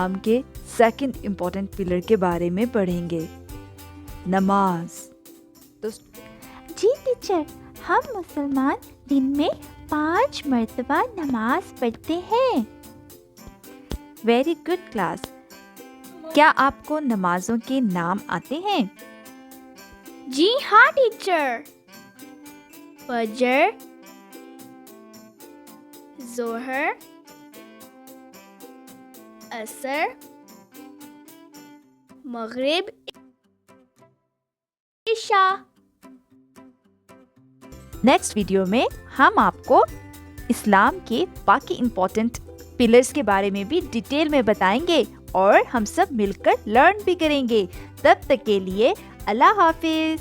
इस्लाम के second important pillar के बारे में पढ़ेंगे, नमाज। तो जी टीचर, हम मुसलमान दिन में 5 मर्तबा नमाज पढ़ते हैं। Very good class. क्या आपको नमाजों के नाम आते हैं? जी हाँ टीचर। फजर, जोहर, असर, मगरिब, इशा। नेक्स्ट वीडियो में हम आपको इस्लाम के बाकी इम्पोर्टेंट पिलर्स के बारे में भी डिटेल में बताएंगे और हम सब मिलकर लर्न भी करेंगे। तब तक के लिए अल्लाह हाफिज।